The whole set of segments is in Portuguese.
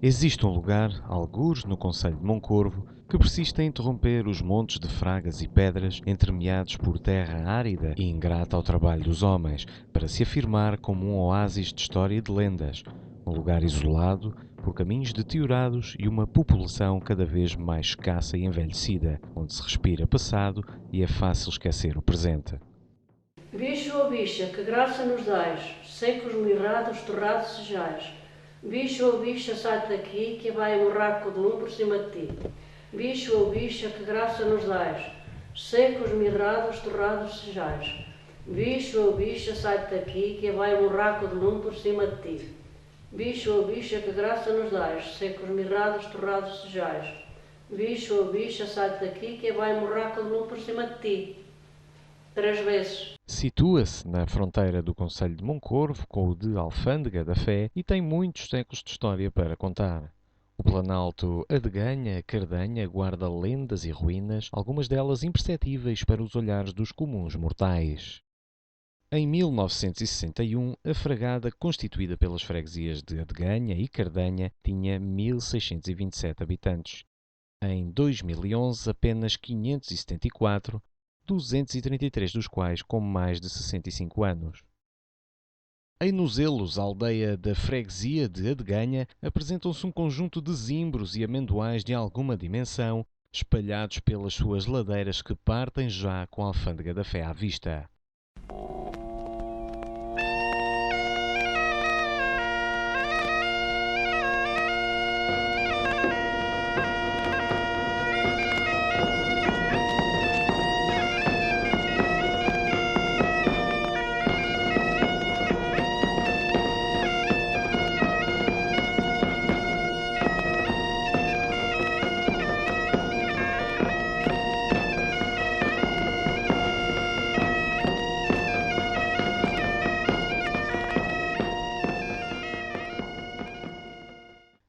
Existe um lugar, algures no concelho de Moncorvo, que persiste em interromper os montes de fragas e pedras entremeados por terra árida e ingrata ao trabalho dos homens, para se afirmar como um oásis de história e de lendas, um lugar isolado, por caminhos deteriorados e uma população cada vez mais escassa e envelhecida, onde se respira passado e é fácil esquecer o presente. Bicho ou bicha, que graça nos dais, secos, mirrados, torrados sejais. Bicho ou bicha, sai daqui, que vai um raco de um por cima de ti. Bicho ou bicha, que graça nos dais, secos, mirrados, torrados sejais. Bicho ou bicha, sai daqui, que vai um raco de um por cima de ti. Bicho ou bicha, que graça nos dais, secos, mirrados, torrados sejais. Bicho ou bicha, sai daqui, que vai um raco de um por cima de ti. 3 vezes. Situa-se na fronteira do concelho de Moncorvo com o de Alfândega da Fé e tem muitos séculos de história para contar. O Planalto Adeganha, Cardanha, guarda lendas e ruínas, algumas delas imperceptíveis para os olhares dos comuns mortais. Em 1961, a fragada, constituída pelas freguesias de Adeganha e Cardanha, tinha 1.627 habitantes. Em 2011, apenas 574, 233 dos quais com mais de 65 anos. Em Nozelos, aldeia da freguesia de Adeganha, apresentam-se um conjunto de zimbros e amendoais de alguma dimensão, espalhados pelas suas ladeiras que partem já com a Alfândega da Fé à vista.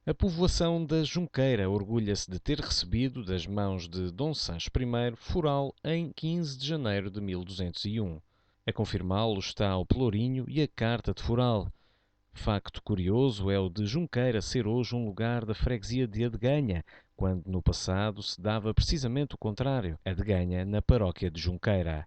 A povoação da Junqueira orgulha-se de ter recebido das mãos de Dom Sancho I foral em 15 de janeiro de 1201. A confirmá-lo está o Pelourinho e a Carta de Foral. Facto curioso é o de Junqueira ser hoje um lugar da freguesia de Adeganha, quando no passado se dava precisamente o contrário, Adeganha na paróquia de Junqueira.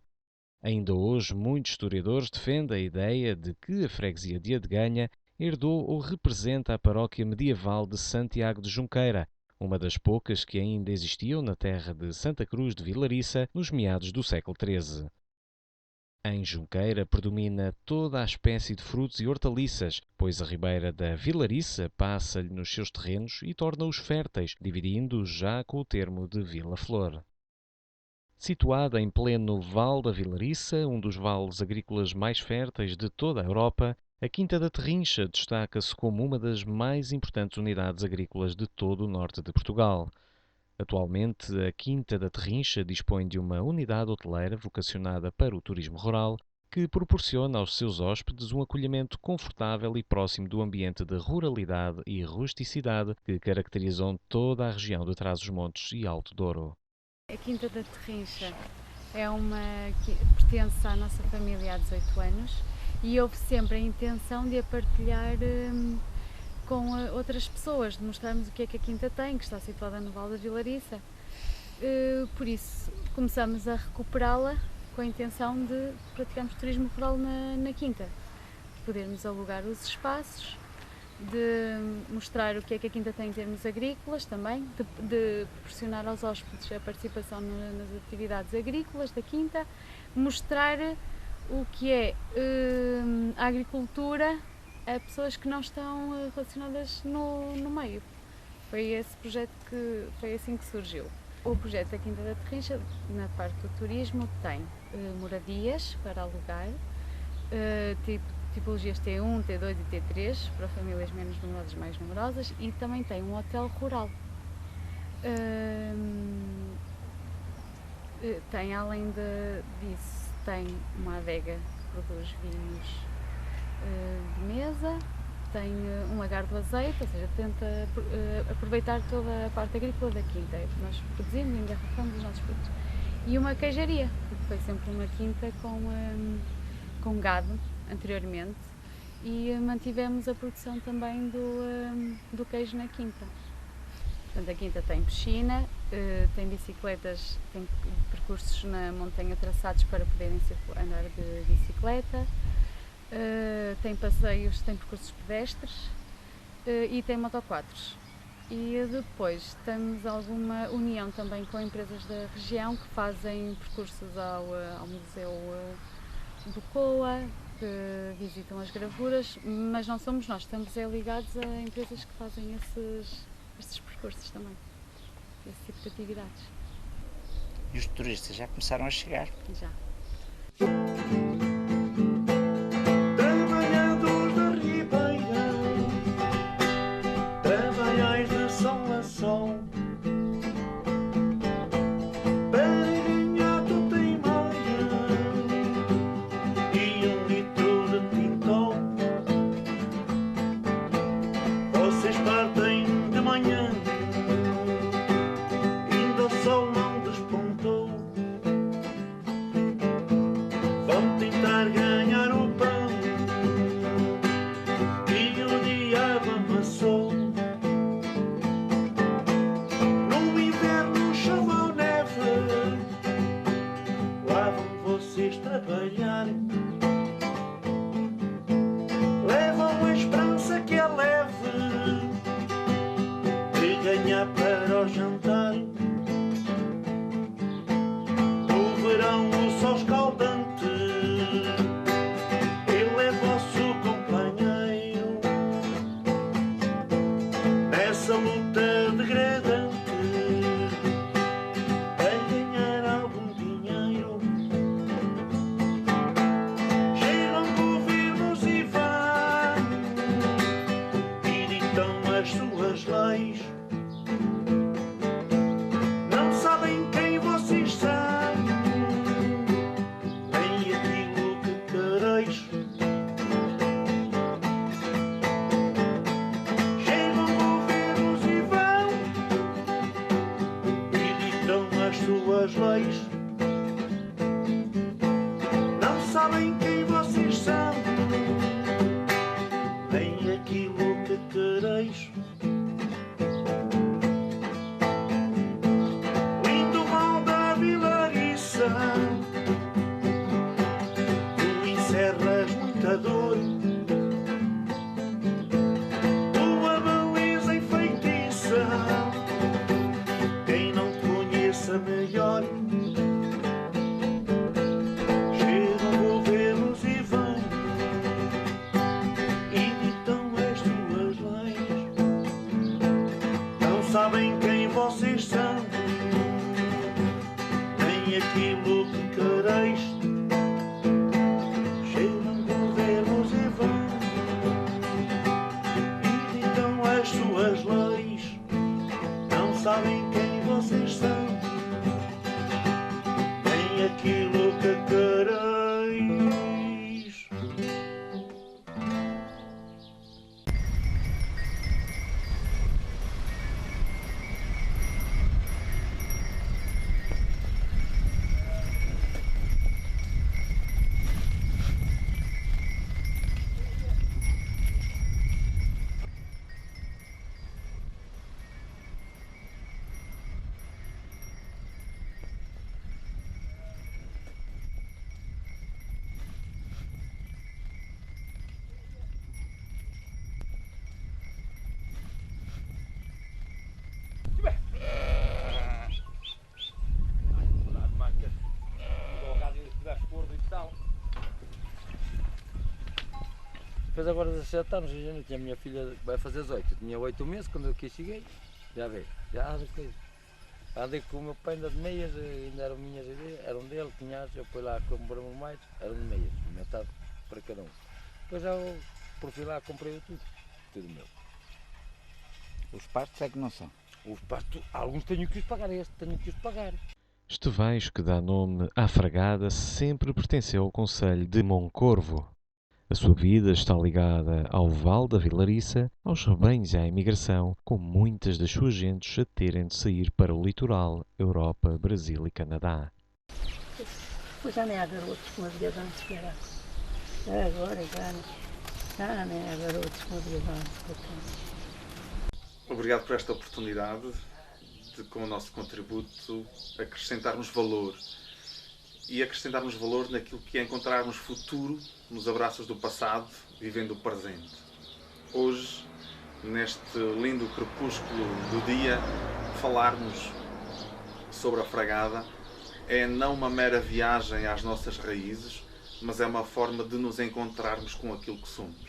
Ainda hoje, muitos historiadores defendem a ideia de que a freguesia de Adeganha herdou ou representa a paróquia medieval de Santiago de Junqueira, uma das poucas que ainda existiam na terra de Santa Cruz de Vilariça nos meados do século XIII. Em Junqueira predomina toda a espécie de frutos e hortaliças, pois a ribeira da Vilariça passa-lhe nos seus terrenos e torna-os férteis, dividindo-os já com o termo de Vila Flor. Situada em pleno Val da Vilariça, um dos vales agrícolas mais férteis de toda a Europa, a Quinta da Terrincha destaca-se como uma das mais importantes unidades agrícolas de todo o norte de Portugal. Atualmente, a Quinta da Terrincha dispõe de uma unidade hoteleira vocacionada para o turismo rural, que proporciona aos seus hóspedes um acolhimento confortável e próximo do ambiente de ruralidade e rusticidade que caracterizam toda a região de Trás-os-Montes e Alto Douro. A Quinta da Terrincha pertence à nossa família há 18 anos e houve sempre a intenção de a partilhar com outras pessoas, de mostrarmos o que é que a Quinta tem, que está situada no Val da Vilariça. Por isso, começamos a recuperá-la com a intenção de praticarmos turismo rural na Quinta, de podermos alugar os espaços, de mostrar o que é que a Quinta tem em termos agrícolas também, de proporcionar aos hóspedes a participação nas atividades agrícolas da Quinta, mostrar o que é a agricultura a pessoas que não estão relacionadas no meio. Foi esse projeto foi assim que surgiu. O projeto da Quinta da Terrincha, na parte do turismo, tem moradias para alugar, tipologias T1, T2 e T3, para famílias menos numerosas, mais numerosas, e também tem um hotel rural. Tem, além disso, tem uma adega que produz vinhos de mesa, tem um lagar do azeite, ou seja, tenta aproveitar toda a parte agrícola da quinta. Nós produzimos e engarrafamos os nossos produtos. E uma queijaria, porque foi sempre uma quinta com gado anteriormente, e mantivemos a produção também do queijo na quinta. Portanto, a quinta tem piscina, tem bicicletas, tem percursos na montanha traçados para poderem andar de bicicleta, tem passeios, tem percursos pedestres e tem motoquadros. E depois temos alguma união também com empresas da região que fazem percursos ao Museu do Coa, que visitam as gravuras, mas não somos nós, estamos ligados a empresas que fazem esses percursos também, esse tipo de atividades. E os turistas já começaram a chegar? Já. Trabalhadores da Ribeira, trabalhais de sol a sol, para ganhar tudo em meia e 1 litro de tintol. Vocês partem de manhã, ainda o sol não despontou. Vão tentar ganhar o pão e o diabo amassou. No inverno chova ou neve, lá vão vocês trabalhar. Levam a esperança que é leve de ganhar para o jantar. No verão o sol escaldante, ele é vosso companheiro nessa luta degradante a ganhar algum dinheiro. Chegam governos e vão e ditam as suas leis. Não sabem quem vocês são, nem aquilo que quereis. Chegam governos e vão e ditam as suas leis. Não sabem quem vocês são, nem aquilo que quereis. Lindo mal da Vilariça, tu encerras muita dor. Tua beleza enfeitiça, quem não te conheça melhor. Chegam governos e vão e ditam as suas leis. Não sabem quem vocês são, nem aquilo que quereis. Chegam governos e vão e ditam as suas leis. Não sabem quem vocês são, nem aquilo que quereis. Depois agora 17 anos, eu tinha a minha filha, vai fazer 18, eu tinha 8 meses quando eu aqui cheguei, já veio, já ando coisa. Andei com o meu pai ainda de meias, ainda eram minhas ideias, eram dele, tinhas, eu fui lá compramos mais, eram de meias, metade para cada um. Depois já eu, por fim lá, comprei tudo meu. Os pastos é que não são. Os pastos, alguns tenho que os pagar, este tenho que os pagar. Estevais, que dá nome à Fragada, sempre pertenceu ao concelho de Moncorvo. A sua vida está ligada ao Val da Vilariça, aos rebanhos e à imigração, com muitas das suas gentes a terem de sair para o litoral, Europa, Brasil e Canadá. Pois já nem há garotos como havia antes, que era agora, já. Ah, né? Garotos com habilidades. Obrigado por esta oportunidade de, com o nosso contributo, acrescentarmos valor. E acrescentarmos valor naquilo que é encontrarmos futuro nos abraços do passado, vivendo o presente. Hoje, neste lindo crepúsculo do dia, falarmos sobre a Fragada é não uma mera viagem às nossas raízes, mas é uma forma de nos encontrarmos com aquilo que somos.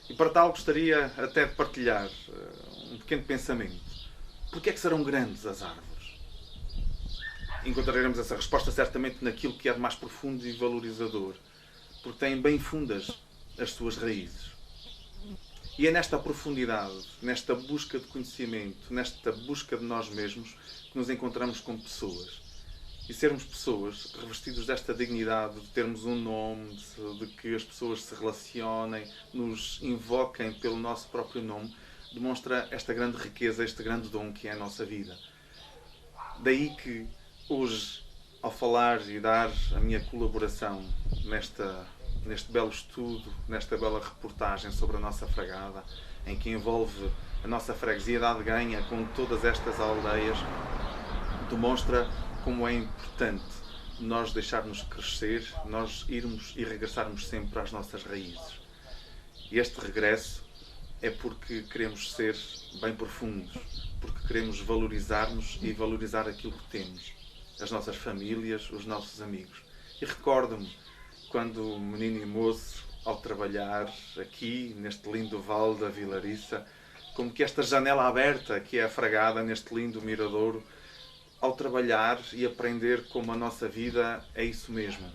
E para tal gostaria até de partilhar um pequeno pensamento. Porquê é que serão grandes as árvores? Encontraremos essa resposta certamente naquilo que é de mais profundo e valorizador, porque têm bem fundas as suas raízes. E é nesta profundidade, nesta busca de conhecimento, nesta busca de nós mesmos, que nos encontramos com pessoas. E sermos pessoas revestidos desta dignidade, de termos um nome, de que as pessoas se relacionem, nos invoquem pelo nosso próprio nome, demonstra esta grande riqueza, este grande dom que é a nossa vida. Daí que hoje, ao falar e dar a minha colaboração neste belo estudo, nesta bela reportagem sobre a nossa Fragada, em que envolve a nossa freguesia de Adeganha com todas estas aldeias, demonstra como é importante nós deixarmos crescer, nós irmos e regressarmos sempre às nossas raízes. E este regresso é porque queremos ser bem profundos, porque queremos valorizar-nos e valorizar aquilo que temos, as nossas famílias, os nossos amigos. E recordo-me quando menino e moço, ao trabalhar aqui neste lindo vale da Vilariça, como que esta janela aberta que é a Fragada neste lindo miradouro, ao trabalhar e aprender como a nossa vida é isso mesmo.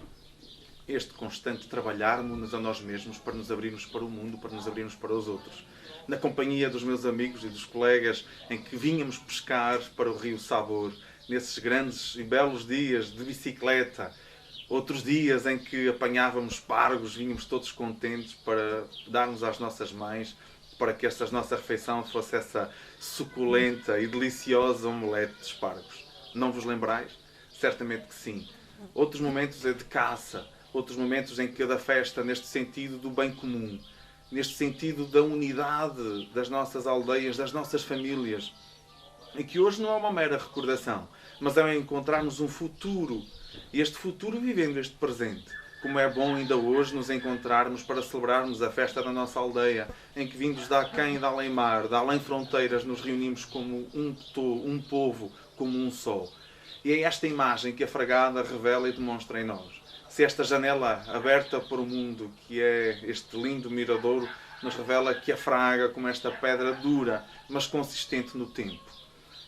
Este constante trabalharmos-nos a nós mesmos para nos abrirmos para o mundo, para nos abrirmos para os outros. Na companhia dos meus amigos e dos colegas em que vínhamos pescar para o Rio Sabor, nesses grandes e belos dias de bicicleta, outros dias em que apanhávamos pargos, vínhamos todos contentes para darmos às nossas mães, para que esta nossa refeição fosse essa suculenta e deliciosa omelete de espargos. Não vos lembrais? Certamente que sim. Outros momentos é de caça, outros momentos em cada festa, neste sentido do bem comum, neste sentido da unidade das nossas aldeias, das nossas famílias, em que hoje não é uma mera recordação, mas é encontrarmos um futuro, e este futuro vivendo este presente. Como é bom ainda hoje nos encontrarmos para celebrarmos a festa da nossa aldeia, em que vindos de aquém e de além-mar, de além fronteiras, nos reunimos como um povo, como um só. E é esta imagem que a Fragada revela e demonstra em nós. Se esta janela aberta para o mundo, que é este lindo miradouro, nos revela que a Fraga, como esta pedra dura, mas consistente no tempo.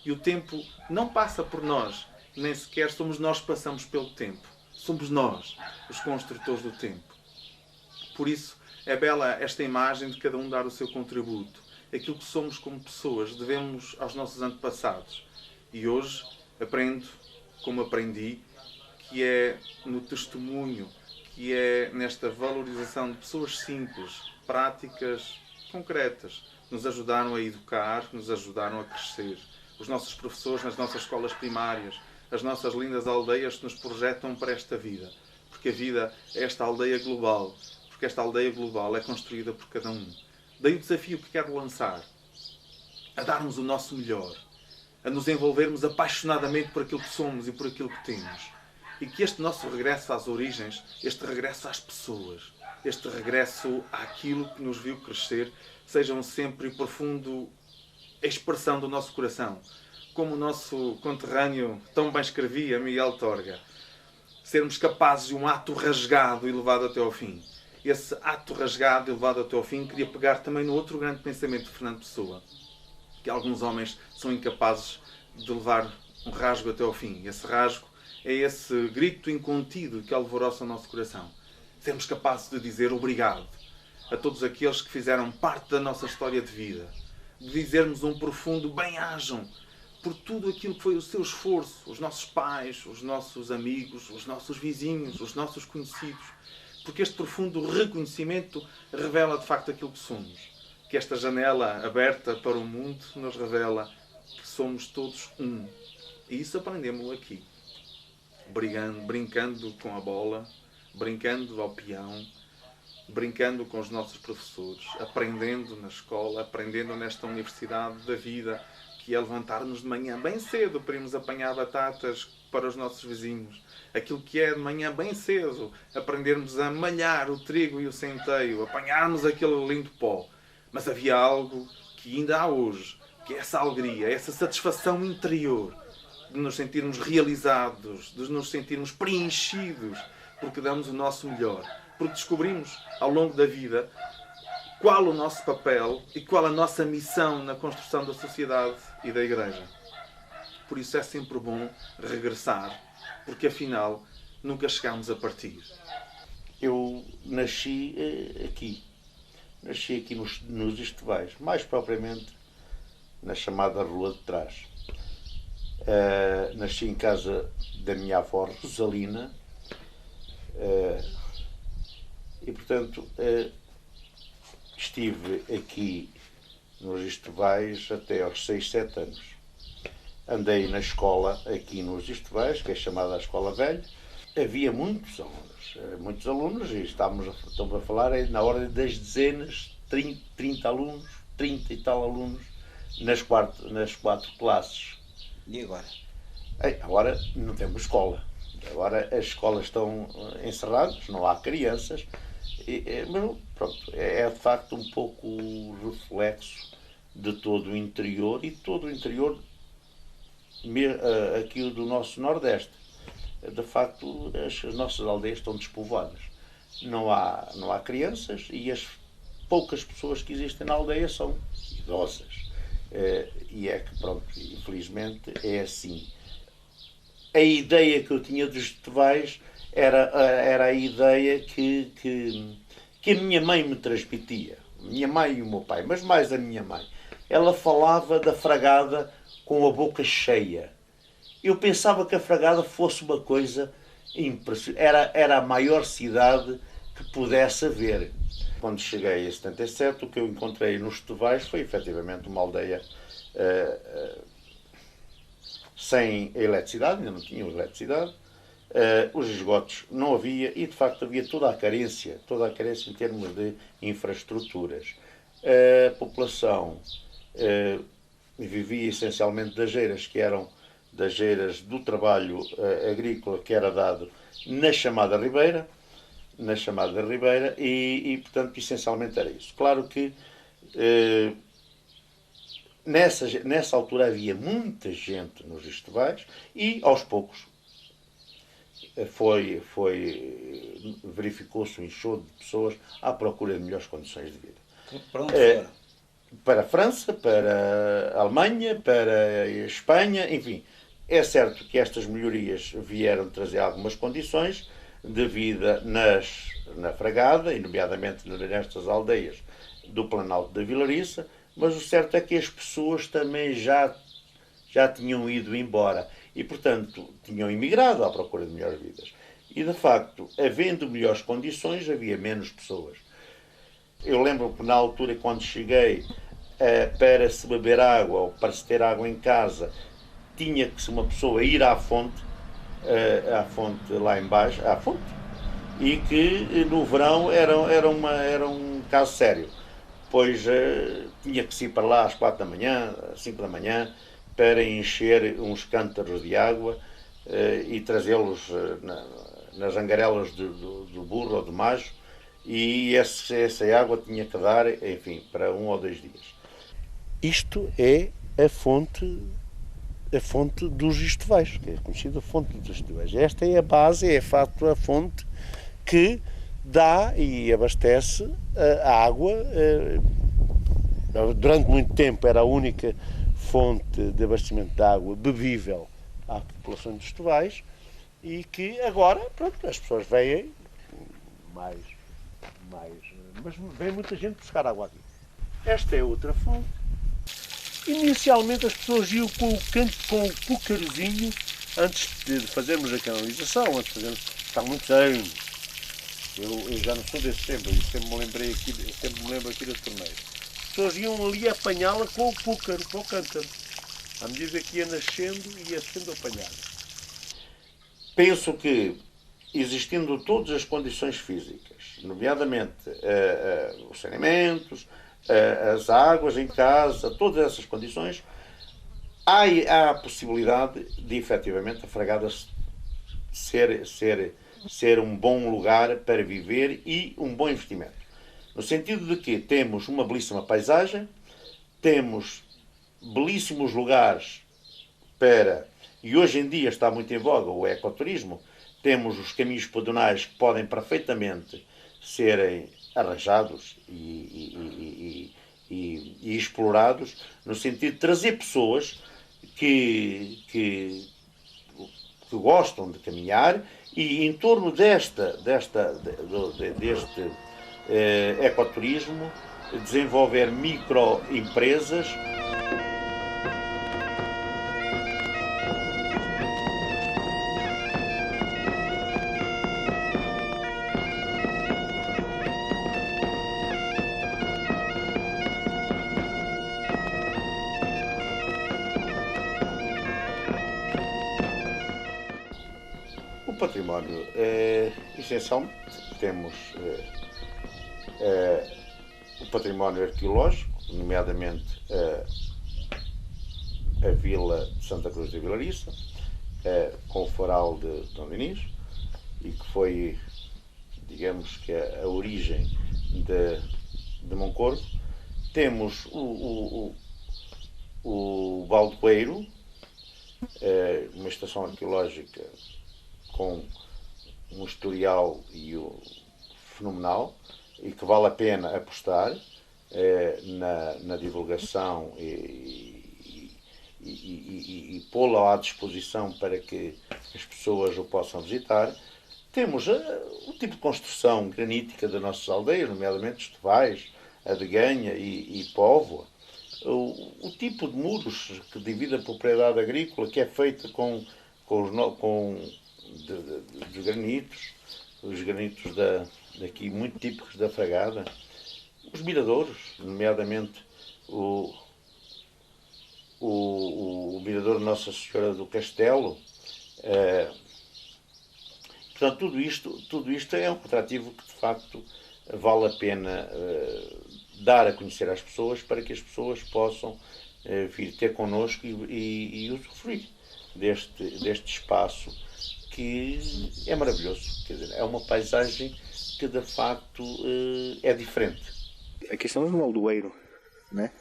E o tempo não passa por nós, nem sequer somos nós que passamos pelo tempo. Somos nós, os construtores do tempo. Por isso, é bela esta imagem de cada um dar o seu contributo. Aquilo que somos como pessoas devemos aos nossos antepassados. E hoje aprendo, como aprendi, que é no testemunho, que é nesta valorização de pessoas simples, práticas, concretas, que nos ajudaram a educar, que nos ajudaram a crescer. Os nossos professores nas nossas escolas primárias, as nossas lindas aldeias que nos projetam para esta vida. Porque a vida é esta aldeia global. Porque esta aldeia global é construída por cada um. Daí o desafio que quero lançar. A darmos o nosso melhor. A nos envolvermos apaixonadamente por aquilo que somos e por aquilo que temos. E que este nosso regresso às origens, este regresso às pessoas, este regresso àquilo que nos viu crescer, sejam sempre profundo expressão do nosso coração. Como o nosso conterrâneo tão bem escrevia, Miguel Torga. Sermos capazes de um ato rasgado e levado até ao fim. Esse ato rasgado e levado até ao fim queria pegar também no outro grande pensamento de Fernando Pessoa. Que alguns homens são incapazes de levar um rasgo até ao fim. Esse rasgo é esse grito incontido que alvoroça o nosso coração. Sermos capazes de dizer obrigado a todos aqueles que fizeram parte da nossa história de vida. De dizermos um profundo bem-ajam por tudo aquilo que foi o seu esforço, os nossos pais, os nossos amigos, os nossos vizinhos, os nossos conhecidos. Porque este profundo reconhecimento revela de facto aquilo que somos. Que esta janela aberta para o mundo nos revela que somos todos um. E isso aprendemos aqui. Brincando com a bola, brincando ao peão, brincando com os nossos professores, aprendendo na escola, aprendendo nesta universidade da vida, que é levantar-nos de manhã bem cedo para irmos apanhar batatas para os nossos vizinhos. Aquilo que é de manhã bem cedo, aprendermos a malhar o trigo e o centeio, apanharmos aquele lindo pó. Mas havia algo que ainda há hoje, que é essa alegria, essa satisfação interior, de nos sentirmos realizados, de nos sentirmos preenchidos, porque damos o nosso melhor, porque descobrimos ao longo da vida qual o nosso papel e qual a nossa missão na construção da sociedade e da Igreja. Por isso é sempre bom regressar, porque afinal nunca chegámos a partir. Eu nasci aqui nos Estevais, mais propriamente na chamada Rua de Trás. Nasci em casa da minha avó Rosalina e, portanto, estive aqui nos Estevais até aos 6, 7 anos. Andei na escola aqui nos Estevais, que é chamada a Escola Velha. Havia muitos alunos, e estamos a falar na ordem das dezenas, 30 alunos, 30 e tal alunos, nas 4 classes. E agora? Agora não temos escola. Agora as escolas estão encerradas, não há crianças. Mas pronto, é de facto um pouco o reflexo de todo o interior e todo o interior aqui do nosso Nordeste. De facto, as nossas aldeias estão despovoadas. Não há crianças e as poucas pessoas que existem na aldeia são idosas. E é que, pronto, infelizmente é assim. A ideia que eu tinha dos Estevais era a ideia que a minha mãe me transmitia. Minha mãe e o meu pai, mas mais a minha mãe. Ela falava da Fragada com a boca cheia. Eu pensava que a Fragada fosse uma coisa impressionante. Era a maior cidade que pudesse haver. Quando cheguei em 77, o que eu encontrei nos Estevais foi efetivamente uma aldeia sem eletricidade, ainda não tinha eletricidade. Os esgotos não havia e de facto havia toda a carência em termos de infraestruturas. A população vivia essencialmente das eiras, que eram das eiras do trabalho agrícola que era dado na chamada Ribeira, e portanto essencialmente era isso. Claro que nessa altura havia muita gente nos Estevais e aos poucos verificou-se um enxoto de pessoas à procura de melhores condições de vida. Para onde foram? Para a França, para a Alemanha, para a Espanha, enfim. É certo que estas melhorias vieram trazer algumas condições de vida na Fragada, e nomeadamente nestas aldeias do Planalto da Vilariça, mas o certo é que as pessoas também já tinham ido embora e, portanto, tinham emigrado à procura de melhores vidas. E, de facto, havendo melhores condições, havia menos pessoas. Eu lembro que na altura, quando cheguei, para se beber água ou para se ter água em casa, tinha que uma pessoa ir à fonte lá embaixo, à fonte, e que no verão era um caso sério, pois tinha que se ir para lá às 4 da manhã, às 5 da manhã, para encher uns cântaros de água e trazê-los nas angarelas do burro ou do macho, e essa água tinha que dar, enfim, para 1 ou 2 dias. Isto é a fonte dos Estevais, que é conhecida fonte dos Estevais. Esta é a base, é de facto a fonte que dá e abastece a água. Durante muito tempo era a única fonte de abastecimento de água bebível à população dos Estevais e que agora, pronto, as pessoas vêm mas vem muita gente buscar água aqui. Esta é outra fonte. Inicialmente as pessoas iam com o cucarozinho antes de fazermos a canalização, há muitos anos. Eu já não sou desse tempo, eu sempre me lembro aqui das torneiras. As pessoas iam ali apanhá-la com o cúcaro, com o cântaro. À medida que ia nascendo, ia sendo apanhada. Penso que existindo todas as condições físicas, nomeadamente os saneamentos, as águas em casa, todas essas condições, há a possibilidade de, efetivamente, a Fragada ser um bom lugar para viver e um bom investimento. No sentido de que temos uma belíssima paisagem, temos belíssimos lugares e hoje em dia está muito em voga o ecoturismo, temos os caminhos pedonais que podem perfeitamente serem arranjados e explorados, no sentido de trazer pessoas que gostam de caminhar e em torno deste ecoturismo desenvolver microempresas. O património, essencialmente, temos o património arqueológico, nomeadamente a Vila de Santa Cruz de Vilariça, com o Foral de Dom Dinis, e que foi, digamos que a origem de Moncorvo. Temos o Baldoeiro, uma estação arqueológica com um historial fenomenal e que vale a pena apostar na divulgação e pô-la à disposição para que as pessoas o possam visitar. Temos o tipo de construção granítica das nossas aldeias, nomeadamente Estevais, Adeganha e Póvoa. O tipo de muros que divide a propriedade agrícola, que é feita de granitos, os granitos daqui muito típicos da Fragada, os miradouros, nomeadamente o mirador Nossa Senhora do Castelo. Portanto, tudo isto é um atrativo que de facto vale a pena dar a conhecer às pessoas, para que as pessoas possam vir ter connosco e usufruir deste espaço que é maravilhoso. Quer dizer, é uma paisagem que de facto é diferente. Aqui estamos no Baldoeiro, né?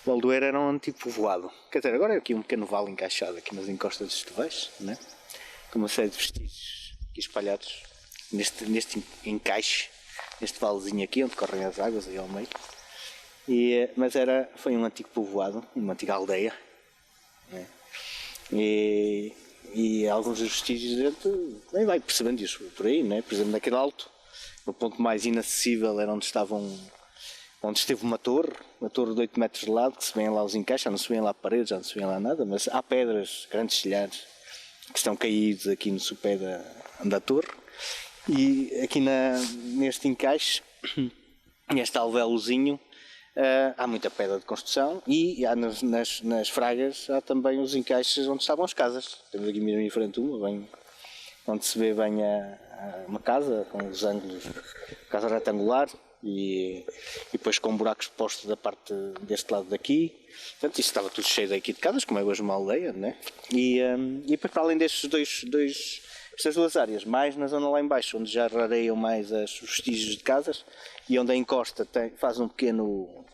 O Baldoeiro era um antigo povoado. Quer dizer, agora é aqui um pequeno vale encaixado aqui nas encostas dos Estevais, né? Com uma série de vestígios aqui espalhados neste encaixe, neste valezinho aqui onde correm as águas aí ao meio. Mas foi um antigo povoado, uma antiga aldeia, né? E alguns dos vestígios a gente nem vai percebendo isso por aí, né? Por exemplo, naquele alto, o ponto mais inacessível era onde esteve uma torre de 8 metros de lado, que se vêem lá os encaixes, já não se vêem lá paredes, já não se vêem lá nada, mas há pedras, grandes telhados, que estão caídos aqui no sopé da torre. E aqui neste encaixe, neste alvéolozinho, há muita pedra de construção e há nas fragas há também os encaixes onde estavam as casas. Temos aqui mesmo em frente onde se vê bem uma casa com os ângulos, casa retangular e depois com buracos postos da parte deste lado daqui. Portanto, isto estava tudo cheio daqui de casas, como é hoje uma aldeia, né? E depois, para além destes estas duas áreas, mais na zona lá em baixo, onde já rareiam mais os vestígios de casas e onde a encosta faz um pequeno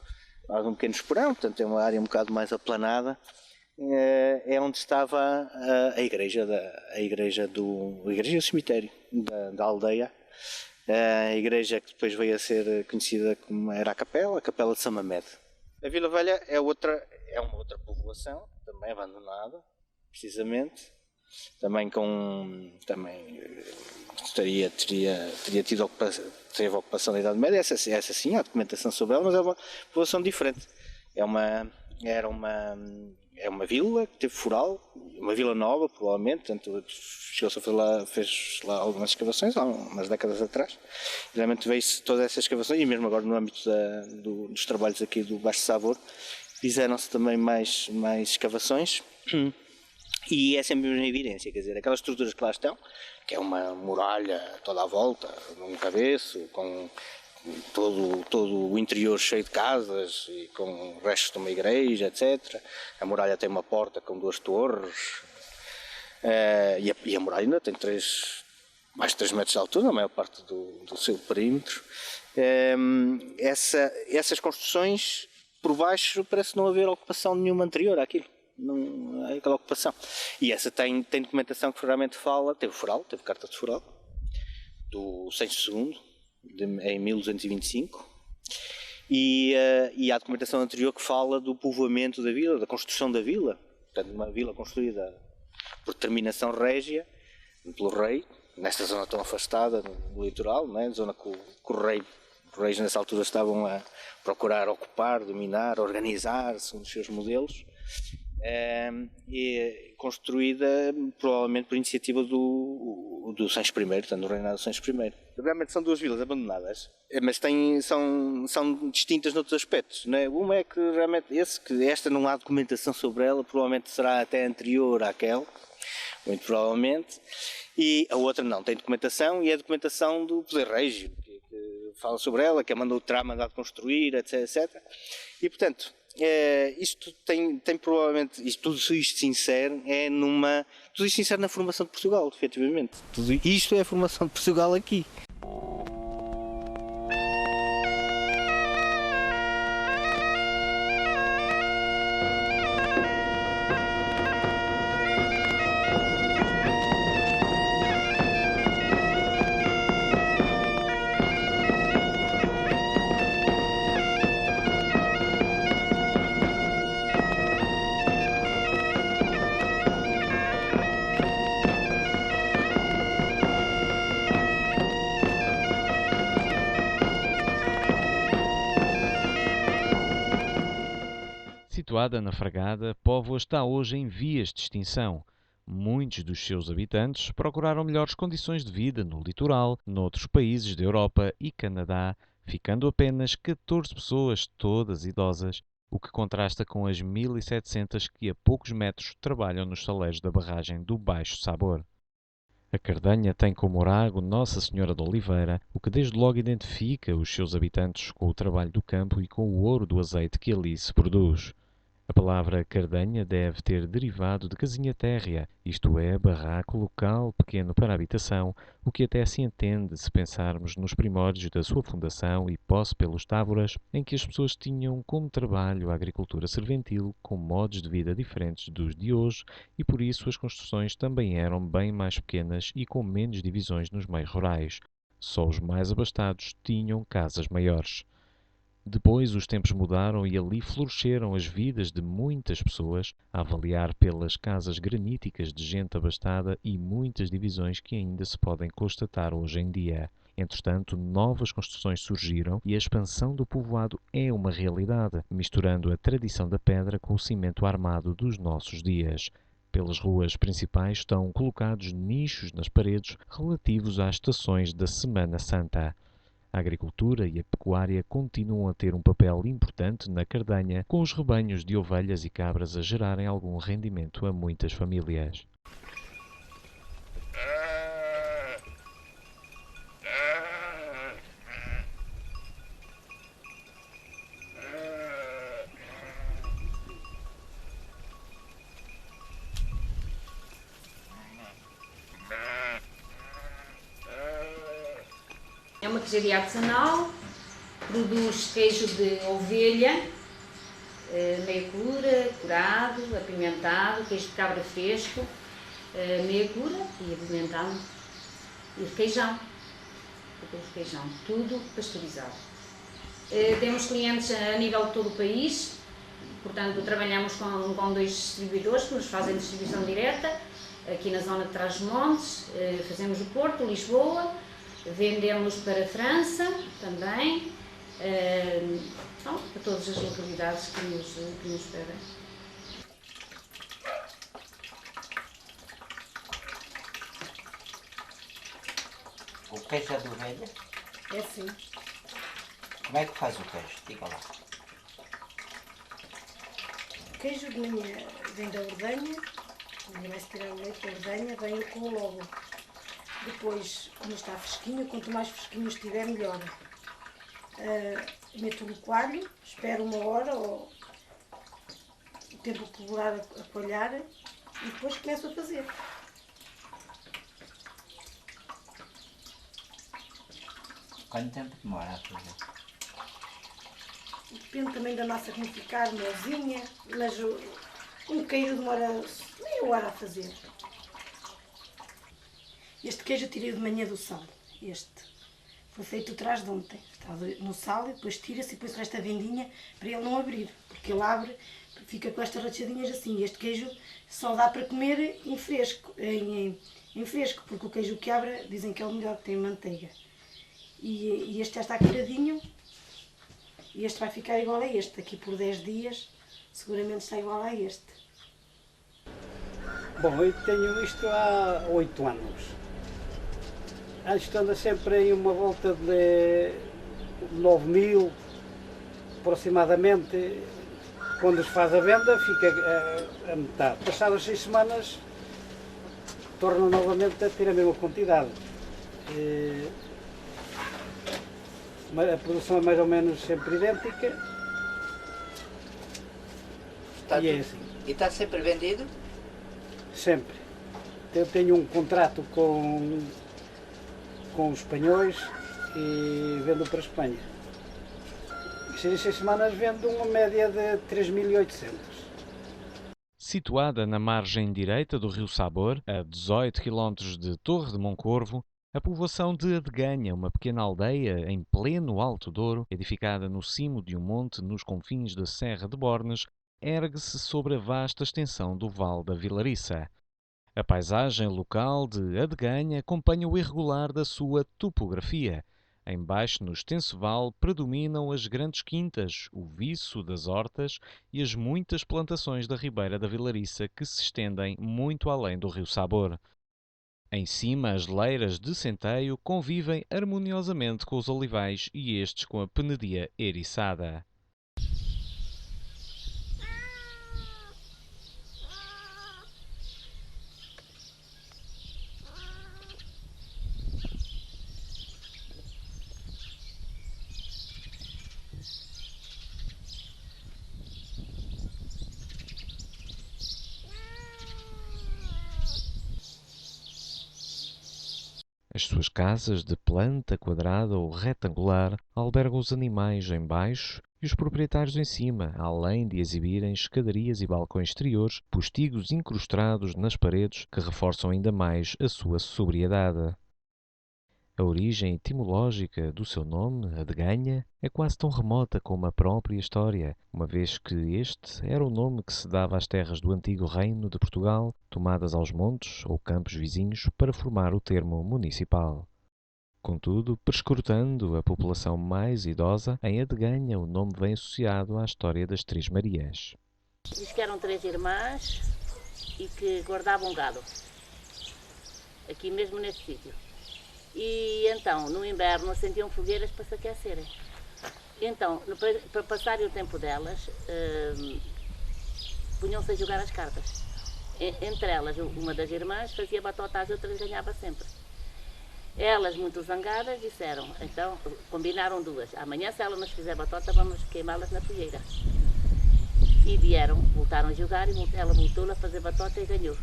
esporão, portanto é uma área um bocado mais aplanada, é onde estava a igreja e o cemitério da aldeia, a igreja que depois veio a ser conhecida como era a Capela de São Mamede. A Vila Velha é uma outra povoação, também abandonada, precisamente, teria tido teve ocupação da Idade Média, essa sim, há documentação sobre ela, mas é uma povoação diferente. Era uma vila que teve foral, uma vila nova, provavelmente, portanto, chegou-se fez lá algumas escavações, há umas décadas atrás. Realmente veio-se todas essas escavações, e mesmo agora no âmbito dos trabalhos aqui do Baixo de Savor, fizeram-se também mais escavações. E é sempre uma evidência, quer dizer, aquelas estruturas que lá estão, que é uma muralha toda à volta, num cabeço, com todo o interior cheio de casas e com restos de uma igreja, etc. A muralha tem uma porta com 2 torres, e a muralha ainda tem mais de 3 metros de altura, na maior parte do seu perímetro. Essas construções, por baixo, parece não haver ocupação nenhuma anterior àquilo. Não, é aquela ocupação. E essa tem documentação que realmente fala, teve carta de foral, do Seixo II, em 1225, e há documentação anterior que fala do povoamento da vila, da construção da vila, portanto uma vila construída por determinação régia, pelo rei, nesta zona tão afastada, no litoral, não é? Zona que os reis nessa altura estavam a procurar ocupar, dominar, organizar segundo os seus modelos. E construída provavelmente por iniciativa do Sancho I, portanto do reinado do Sancho I. Realmente são 2 vilas abandonadas, mas são distintas noutros aspectos, não é? Uma é que realmente esta não há documentação sobre ela, provavelmente será até anterior àquela, muito provavelmente, e a outra não, tem documentação, e é a documentação do poder régio, que fala sobre ela, que terá mandado construir, etc. E portanto, isto tem provavelmente, tudo isto se insere tudo isto se insere na formação de Portugal, efetivamente. Tudo isto é a formação de Portugal aqui. Situada na Fragada, Póvoa está hoje em vias de extinção. Muitos dos seus habitantes procuraram melhores condições de vida no litoral, noutros países da Europa e Canadá, ficando apenas 14 pessoas, todas idosas, o que contrasta com as 1.700 que a poucos metros trabalham nos saleiros da barragem do Baixo Sabor. A Cardanha tem como orago Nossa Senhora de Oliveira, o que desde logo identifica os seus habitantes com o trabalho do campo e com o ouro do azeite que ali se produz. A palavra Cardanha deve ter derivado de casinha térrea, isto é, barraco local pequeno para habitação, o que até se entende se pensarmos nos primórdios da sua fundação e posse pelos távoras, em que as pessoas tinham como trabalho a agricultura serventil, com modos de vida diferentes dos de hoje, e por isso as construções também eram bem mais pequenas e com menos divisões nos meios rurais. Só os mais abastados tinham casas maiores. Depois os tempos mudaram e ali floresceram as vidas de muitas pessoas, a avaliar pelas casas graníticas de gente abastada e muitas divisões que ainda se podem constatar hoje em dia. Entretanto, novas construções surgiram e a expansão do povoado é uma realidade, misturando a tradição da pedra com o cimento armado dos nossos dias. Pelas ruas principais estão colocados nichos nas paredes relativos às estações da Semana Santa. A agricultura e a pecuária continuam a ter um papel importante na Cardanha, com os rebanhos de ovelhas e cabras a gerarem algum rendimento a muitas famílias. É uma queijaria artesanal, produz queijo de ovelha, meia cura, curado, apimentado, queijo de cabra fresco, meia cura e apimentado, e requeijão, tudo pasteurizado. Temos clientes a nível de todo o país, portanto trabalhamos com 2 distribuidores que nos fazem distribuição direta, aqui na zona de Trás-os-Montes, fazemos o Porto, Lisboa, vendemos para a França também, para todas as localidades que nos pedem. O queijo é de ovelha? É sim. Como é que faz o queijo? Diga lá. O queijo vem da ordenha, Quando vai-se tirar o leite, a ordenha vem com o lobo. Depois, quando está fresquinho, quanto mais fresquinho estiver, melhor. Meto no coalho, espero 1 hora ou o tempo de demorar a coalhar e depois começo a fazer. Quanto tempo demora a fazer? Depende também da massa como ficar, mozinha, mas um queijo demora meia hora a fazer. Este queijo eu tirei de manhã do sal. Este foi feito atrás de ontem. Está no sal e depois tira-se e depois resta a vendinha para ele não abrir. Porque ele abre, fica com estas rachadinhas assim. Este queijo só dá para comer em fresco, porque o queijo que abre dizem que é o melhor, que tem manteiga. E este já está curadinho. E este vai ficar igual a este. Daqui por 10 dias seguramente está igual a este. Bom, eu tenho isto há 8 anos. Isto anda sempre em uma volta de 9.000, aproximadamente. Quando se faz a venda, fica a metade. Passadas 6 semanas, torna novamente a ter a mesma quantidade. A produção é mais ou menos sempre idêntica. E é assim. E está sempre vendido? Sempre. Eu tenho um contrato com os espanhóis e vendo para a Espanha. Em 6 semanas vendo uma média de 3.800. Situada na margem direita do rio Sabor, a 18 km de Torre de Moncorvo, a povoação de Adeganha, uma pequena aldeia em pleno Alto Douro, edificada no cimo de um monte nos confins da Serra de Bornes, ergue-se sobre a vasta extensão do Vale da Vilariça. A paisagem local de Adeganha acompanha o irregular da sua topografia. Embaixo, no extenso vale, predominam as grandes quintas, o viço das hortas e as muitas plantações da Ribeira da Vilariça que se estendem muito além do rio Sabor. Em cima, as leiras de centeio convivem harmoniosamente com os olivais e estes com a penedia eriçada. As suas casas, de planta quadrada ou retangular, albergam os animais em baixo e os proprietários em cima, além de exibirem escadarias e balcões exteriores, postigos incrustados nas paredes que reforçam ainda mais a sua sobriedade. A origem etimológica do seu nome, Adeganha, é quase tão remota como a própria história, uma vez que este era o nome que se dava às terras do antigo Reino de Portugal, tomadas aos montes ou campos vizinhos para formar o termo municipal. Contudo, perscrutando a população mais idosa, em Adeganha o nome vem associado à história das Três Marias. Diz que eram 3 irmãs e que guardavam gado, aqui mesmo neste sítio. E então, no inverno, acendiam fogueiras para se aquecerem. Então, para passarem o tempo delas, punham-se a jogar as cartas. Entre elas, uma das irmãs fazia batota, as outras ganhava sempre. Elas, muito zangadas, disseram, então, combinaram duas. Amanhã, se ela nos fizer batota, vamos queimá-las na fogueira. E vieram, voltaram a jogar e ela voltou a fazer batota e ganhou.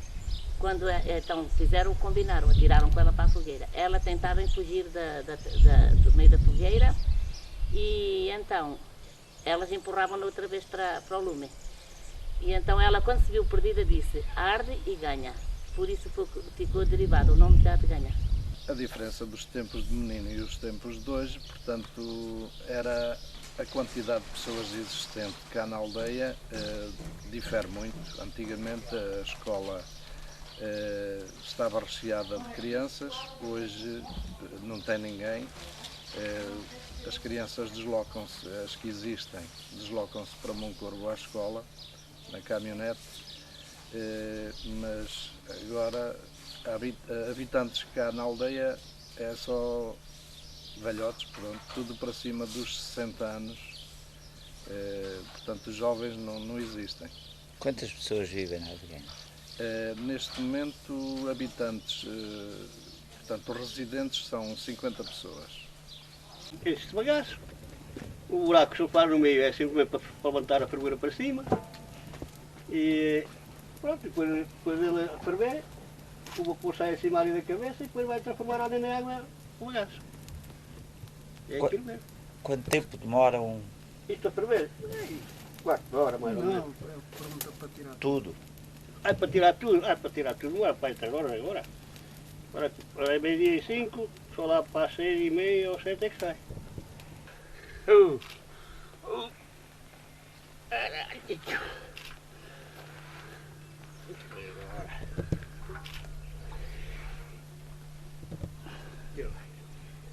Quando então fizeram, combinaram, atiraram com ela para a fogueira. Ela tentava fugir do meio da fogueira e então elas empurravam-na outra vez para o lume. E então ela, quando se viu perdida, disse arde e ganha. Por isso ficou derivado o nome de Adeganha. A diferença dos tempos de menino e os tempos de hoje, portanto, era a quantidade de pessoas existente cá na aldeia, difere muito. Antigamente a escola estava recheada de crianças, hoje não tem ninguém. As crianças deslocam-se, as que existem, deslocam-se para Moncorvo à escola, na caminhonete, mas agora habitantes cá na aldeia é só velhotes, pronto, tudo para cima dos 60 anos, portanto os jovens não existem. Quantas pessoas vivem na Adeganha? Neste momento, habitantes, portanto, os residentes são 50 pessoas. Este bagaço, o buraco que se faz no meio é simplesmente para levantar a fervura para cima. E pronto, depois ele ferver, o vapor sai acima ali da cabeça e depois vai transformar ali na água o bagaço. É aquilo mesmo. Quanto tempo demora Isto a ferver? 4 horas mais ou menos. tudo? Para tirar tudo, demora para 3 horas agora. Agora é meio-dia e 5, só lá para as 6h30 ou 7 é que sai.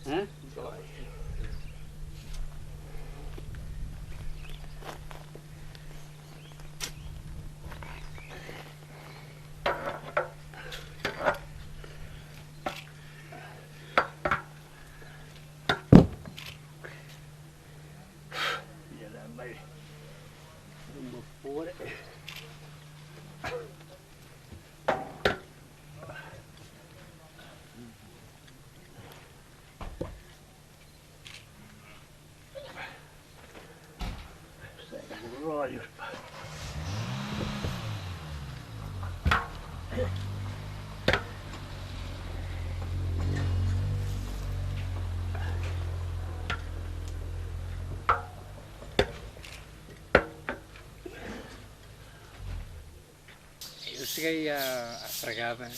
Hã? Olhos, pá. Eu cheguei à Fragada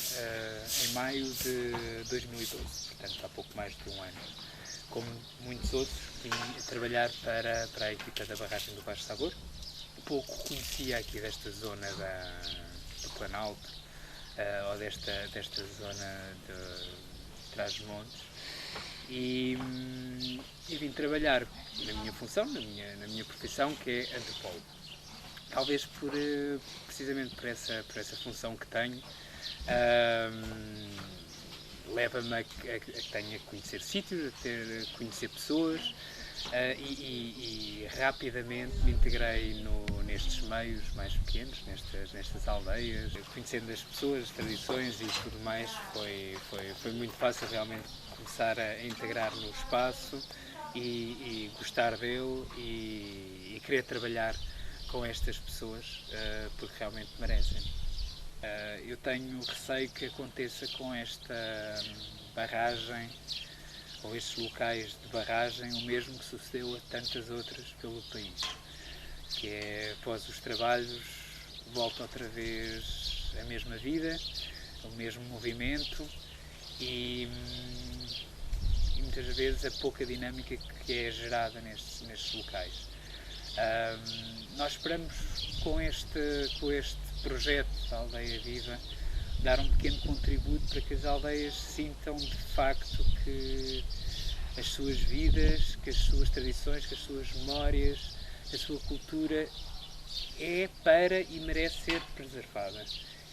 em maio de 2012, portanto há pouco mais de um ano. Como muitos outros, vim trabalhar para a equipa da barragem do Baixo Sabor. Pouco conhecia aqui desta zona do Planalto, ou desta zona de Trás-os-Montes, e vim trabalhar na minha função, na minha profissão, que é antropólogo. Talvez precisamente por essa função que tenho, leva-me a que tenha que conhecer sítios, a conhecer pessoas, e rapidamente me integrei nestes meios mais pequenos, nestas aldeias, conhecendo as pessoas, as tradições e tudo mais. Foi muito fácil realmente começar a integrar no espaço e gostar dele e querer trabalhar com estas pessoas, porque realmente merecem. Eu tenho receio que aconteça com esta barragem, ou estes locais de barragem, o mesmo que sucedeu a tantas outras pelo país, que é, após os trabalhos, volta outra vez a mesma vida, o mesmo movimento e muitas vezes a pouca dinâmica que é gerada nestes locais. Nós esperamos com este projeto da Aldeia Viva dar um pequeno contributo para que as aldeias sintam de facto que as suas vidas, que as suas tradições, que as suas memórias, a sua cultura é para e merece ser preservada.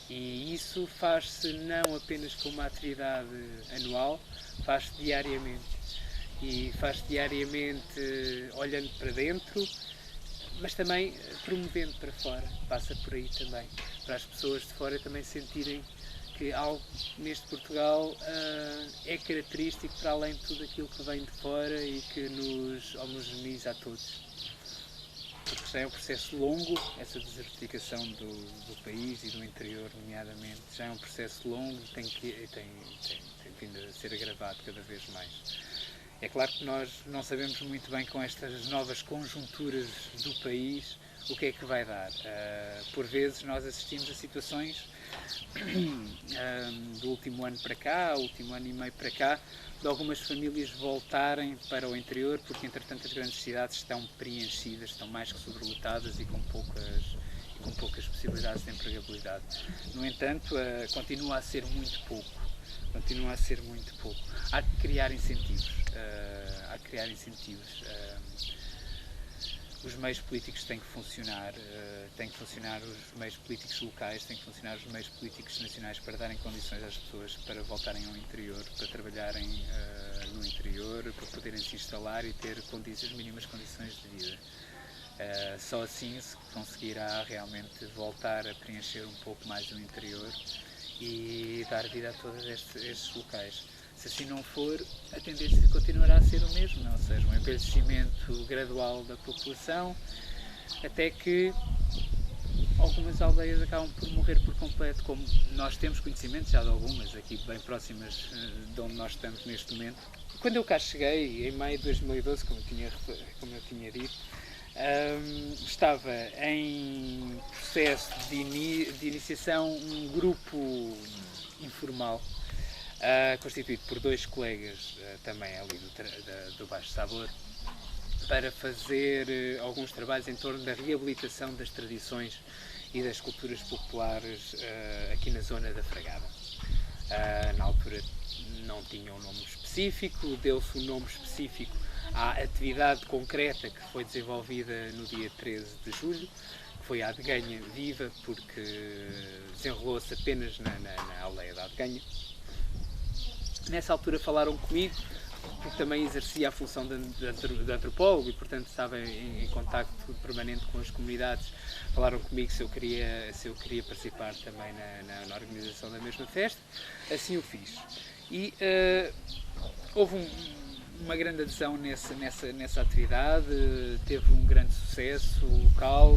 E isso faz-se não apenas com uma atividade anual, faz-se diariamente. E faz-se diariamente olhando para dentro, mas também promovendo para fora. Passa por aí também, para as pessoas de fora também sentirem que algo neste Portugal é característico para além de tudo aquilo que vem de fora e que nos homogeneiza a todos. Porque já é um processo longo, essa desertificação do país e do interior, nomeadamente, já é um processo longo e tem vindo a ser agravado cada vez mais. É claro que nós não sabemos muito bem com estas novas conjunturas do país o que é que vai dar. Por vezes nós assistimos a situações do último ano para cá, último ano e meio para cá, de algumas famílias voltarem para o interior porque entretanto as grandes cidades estão preenchidas, estão mais que sobrelotadas e com poucas possibilidades de empregabilidade. No entanto, continua a ser muito pouco. Há que criar incentivos. Os meios políticos têm que funcionar, os meios políticos locais, têm que funcionar os meios políticos nacionais para darem condições às pessoas para voltarem ao interior, para trabalharem no interior, para poderem se instalar e ter as mínimas condições de vida. Só assim se conseguirá realmente voltar a preencher um pouco mais o interior e dar vida a todos estes locais. Se assim não for, a tendência continuará a ser o mesmo, ou seja, um envelhecimento gradual da população, até que algumas aldeias acabam por morrer por completo, como nós temos conhecimento já de algumas, aqui bem próximas de onde nós estamos neste momento. Quando eu cá cheguei, em maio de 2012, como eu tinha dito, estava em processo de iniciação um grupo informal, constituído por 2 colegas também ali do Baixo Sabor, para fazer alguns trabalhos em torno da reabilitação das tradições e das culturas populares aqui na zona da Fragada. Na altura não tinha um nome específico, deu-se um nome específico à atividade concreta que foi desenvolvida no dia 13 de julho, que foi a Adeganha Viva, porque desenrolou-se apenas na aldeia da Adeganha. Nessa altura falaram comigo, porque também exercia a função de antropólogo e, portanto, estava em contacto permanente com as comunidades. Falaram comigo se eu queria participar também na organização da mesma festa. Assim o fiz. E houve uma grande adesão nessa atividade, teve um grande sucesso local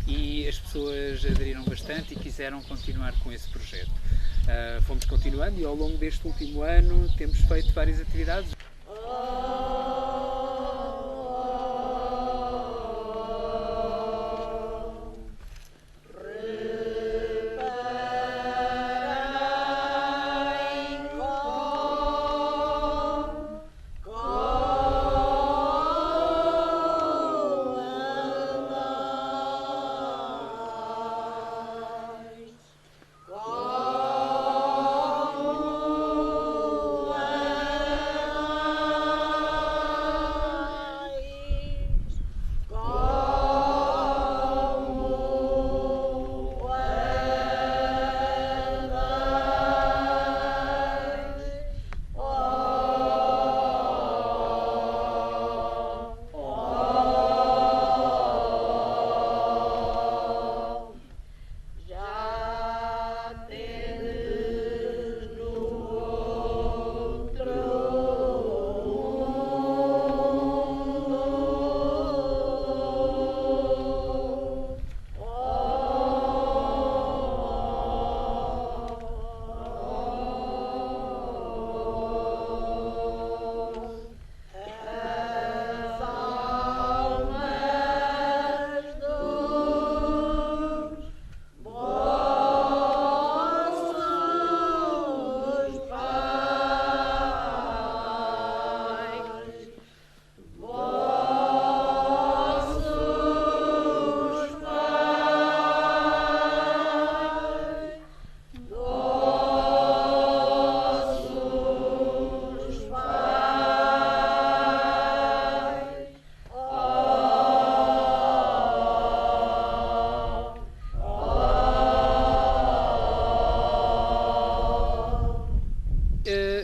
e as pessoas aderiram bastante e quiseram continuar com esse projeto. Fomos continuando e ao longo deste último ano temos feito várias atividades.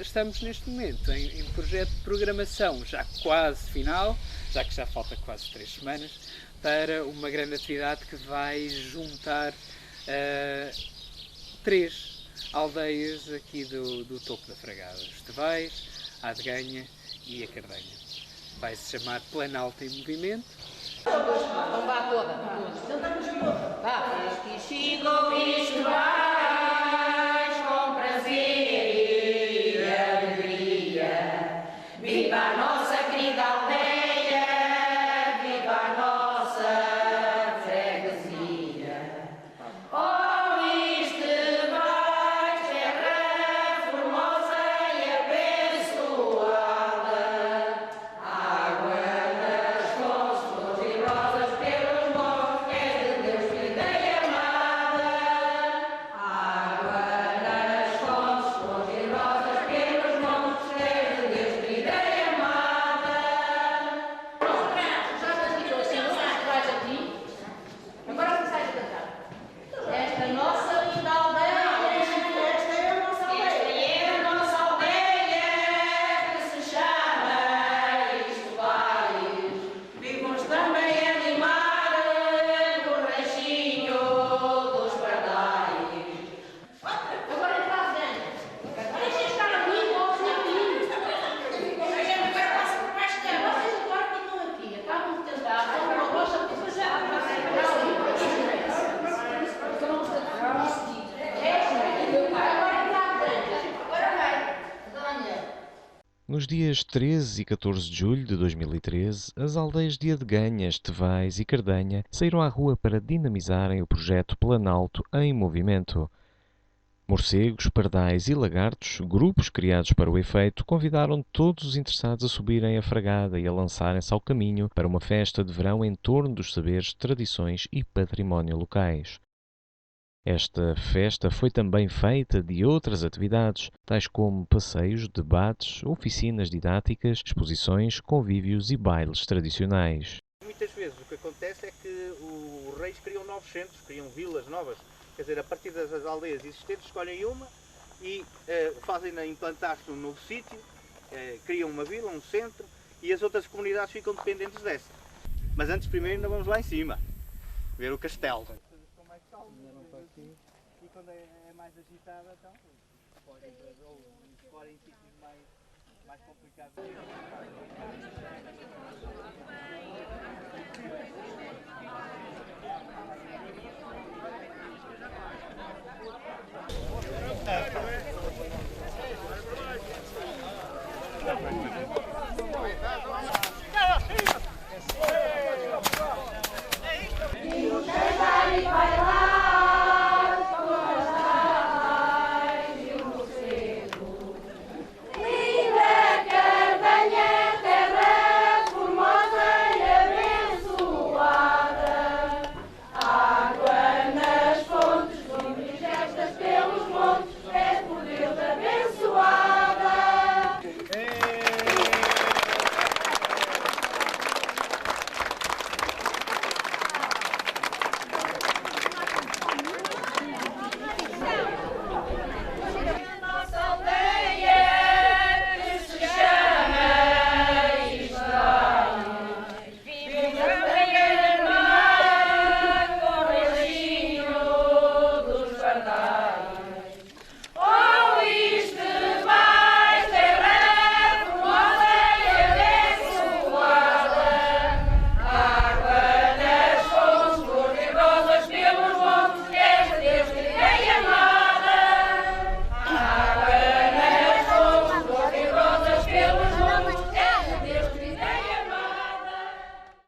Estamos neste momento em projeto de programação já quase final, já que já falta quase 3 semanas, para uma grande atividade que vai juntar 3 aldeias aqui do topo da Fragada, os Tevais, a Adeganha e a Cardanha. Vai se chamar Planalto em Movimento. Então vá toda. Cantamos toda. Vá. Aqui chegou isto mais com prazer. Viva a nossa querida aldeia, viva a nossa freguesia. Oh, isto vai terra formosa e abençoada. Água nas fontes, flores e rosas pelos montes, és de Deus, querida e amada. Nos dias 13 e 14 de julho de 2013, as aldeias de Adeganhas, Tevais e Cardanha saíram à rua para dinamizarem o projeto Planalto em Movimento. Morcegos, pardais e lagartos, grupos criados para o efeito, convidaram todos os interessados a subirem a fragada e a lançarem-se ao caminho para uma festa de verão em torno dos saberes, tradições e património locais. Esta festa foi também feita de outras atividades, tais como passeios, debates, oficinas didáticas, exposições, convívios e bailes tradicionais. Muitas vezes o que acontece é que os reis criam novos centros, criam vilas novas. Quer dizer, a partir das aldeias existentes, escolhem uma e fazem-na implantar-se num novo sítio, criam uma vila, um centro, e as outras comunidades ficam dependentes dessa. Mas antes, primeiro, ainda vamos lá em cima, ver o castelo. E quando é mais agitada, então, podem em sítios mais complicados.